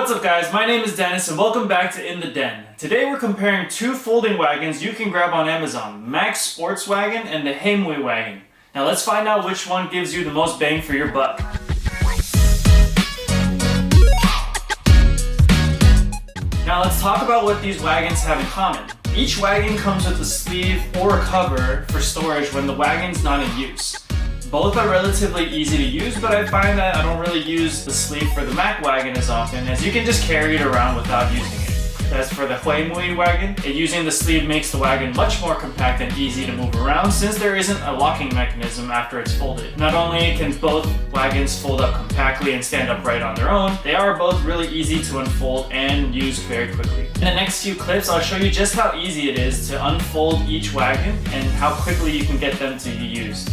What's up guys, my name is Dennis and welcome back to In the Den. Today we're comparing two folding wagons you can grab on Amazon, Max Sports Wagon and the HeiMuee Wagon. Now let's find out which one gives you the most bang for your buck. Now let's talk about what these wagons have in common. Each wagon comes with a sleeve or a cover for storage when the wagon's not in use. Both are relatively easy to use, but I find that I don't really use the sleeve for the Mac wagon as often, as you can just carry it around without using it. As for the HeiMuee wagon, using the sleeve makes the wagon much more compact and easy to move around since there isn't a locking mechanism after it's folded. Not only can both wagons fold up compactly and stand upright on their own, they are both really easy to unfold and use very quickly. In the next few clips, I'll show you just how easy it is to unfold each wagon and how quickly you can get them to be used.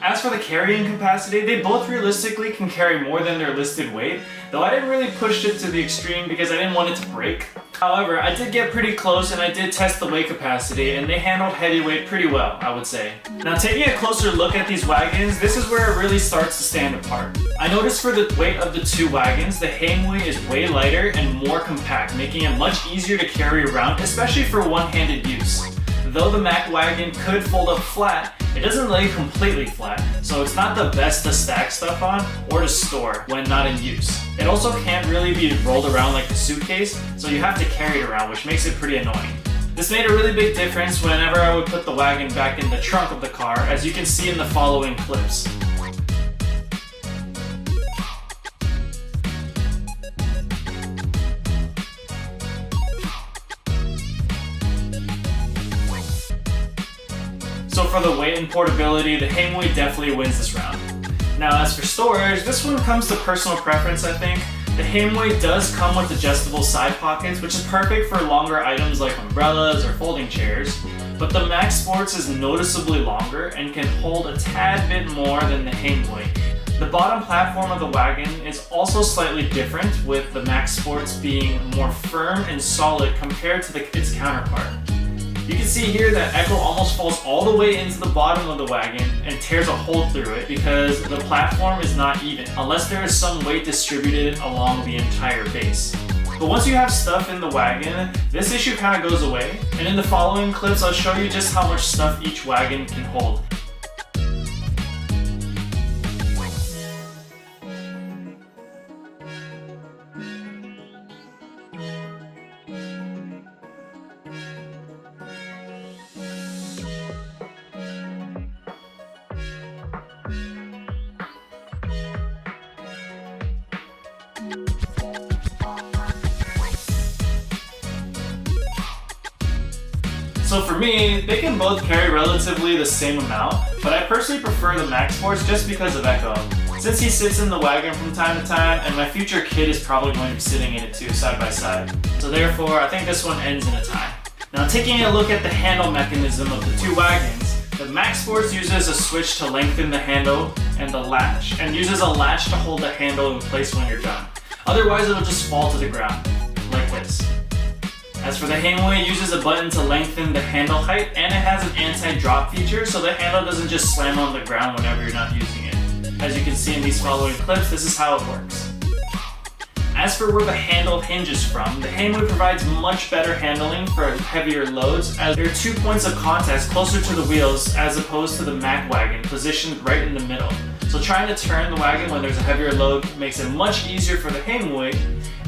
As for the carrying capacity, they both realistically can carry more than their listed weight, though I didn't really push it to the extreme because I didn't want it to break. However, I did get pretty close and I did test the weight capacity and they handled heavyweight pretty well, I would say. Now taking a closer look at these wagons, this is where it really starts to stand apart. I noticed for the weight of the two wagons, the HeiMuee is way lighter and more compact, making it much easier to carry around, especially for one-handed use. Though the Mac wagon could fold up flat, it doesn't lay completely flat, so it's not the best to stack stuff on or to store when not in use. It also can't really be rolled around like a suitcase, so you have to carry it around, which makes it pretty annoying. This made a really big difference whenever I would put the wagon back in the trunk of the car, as you can see in the following clips. So for the weight and portability, the HeiMuee definitely wins this round. Now as for storage, this one comes to personal preference I think. The HeiMuee does come with adjustable side pockets, which is perfect for longer items like umbrellas or folding chairs. But the Max Sports is noticeably longer and can hold a tad bit more than the HeiMuee. The bottom platform of the wagon is also slightly different, with the Max Sports being more firm and solid compared to its counterpart. You can see here that Echo almost falls all the way into the bottom of the wagon and tears a hole through it because the platform is not even, unless there is some weight distributed along the entire base. But once you have stuff in the wagon, this issue kind of goes away, and in the following clips I'll show you just how much stuff each wagon can hold. So for me, they can both carry relatively the same amount, but I personally prefer the Max Sports just because of Echo. Since he sits in the wagon from time to time, and my future kid is probably going to be sitting in it too, side by side. So therefore, I think this one ends in a tie. Now taking a look at the handle mechanism of the two wagons, the Max Sports uses a switch to lengthen the handle and the latch, and uses a latch to hold the handle in place when you're done. Otherwise it'll just fall to the ground, like this. As for the HeiMuee, it uses a button to lengthen the handle height, and it has an anti-drop feature so the handle doesn't just slam on the ground whenever you're not using it. As you can see in these following clips, this is how it works. As for where the handle hinges from, the HeiMuee provides much better handling for heavier loads, as there are 2 points of contact closer to the wheels as opposed to the Mac wagon positioned right in the middle. So trying to turn the wagon when there's a heavier load makes it much easier for the HeiMuee,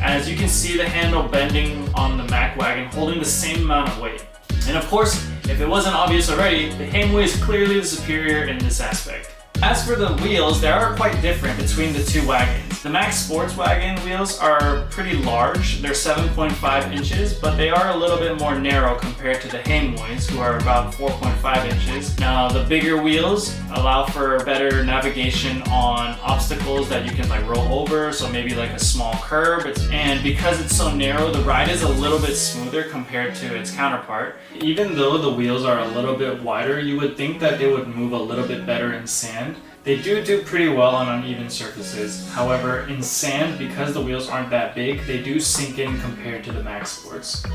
as you can see the handle bending on the Mac wagon holding the same amount of weight. And of course, if it wasn't obvious already, the HeiMuee is clearly the superior in this aspect. As for the wheels, they are quite different between the two wagons. The Max Sports Wagon wheels are pretty large. They're 7.5 inches, but they are a little bit more narrow compared to the HeiMuees, who are about 4.5 inches. Now, the bigger wheels allow for better navigation on obstacles that you can like roll over, so maybe like a small curb. And because it's so narrow, the ride is a little bit smoother compared to its counterpart. Even though the wheels are a little bit wider, you would think that they would move a little bit better in sand. They do pretty well on uneven surfaces. However, in sand, because the wheels aren't that big, they do sink in compared to the Max Sports.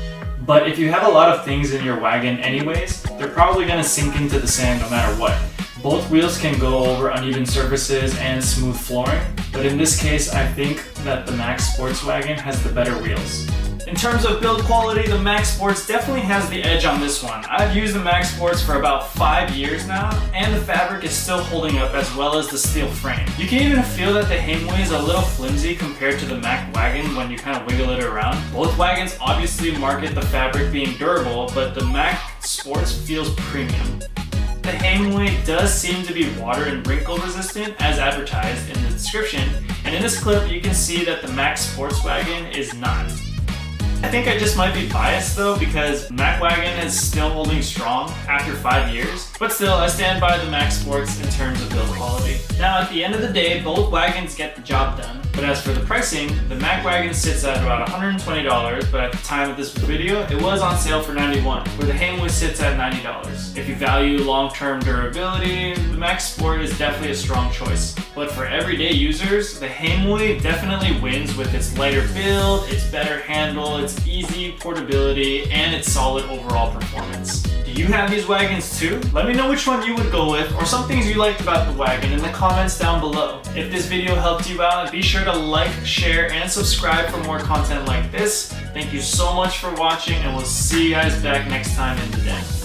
But if you have a lot of things in your wagon anyways, they're probably gonna sink into the sand no matter what. Both wheels can go over uneven surfaces and smooth flooring, but in this case, I think that the Max Sports Wagon has the better wheels. In terms of build quality, the Max Sports definitely has the edge on this one. I've used the Max Sports for about 5 years now, and the fabric is still holding up as well as the steel frame. You can even feel that the HeiMuee is a little flimsy compared to the Mac Wagon when you kind of wiggle it around. Both wagons obviously market the fabric being durable, but the Mac Sports feels premium. The HeiMuee does seem to be water and wrinkle resistant as advertised in the description, and in this clip you can see that the Max Sports Wagon is not. I think I just might be biased though, because Mac Wagon is still holding strong after 5 years, but still I stand by the Max Sports in terms of build quality. Now at the end of the day, both wagons get the job done, but as for the pricing, the Mac Wagon sits at about $120, but at the time of this video, it was on sale for $91, where the HeiMuee sits at $90. If you value long-term durability, the Max Sport is definitely a strong choice. But for everyday users, the HeiMuee definitely wins with its lighter build, its better handle, its easy portability, and its solid overall performance. Do you have these wagons too? Let me know which one you would go with, or some things you liked about the wagon in the comments down below. If this video helped you out, be sure to like, share, and subscribe for more content like this. Thank you so much for watching, and we'll see you guys back next time in the den.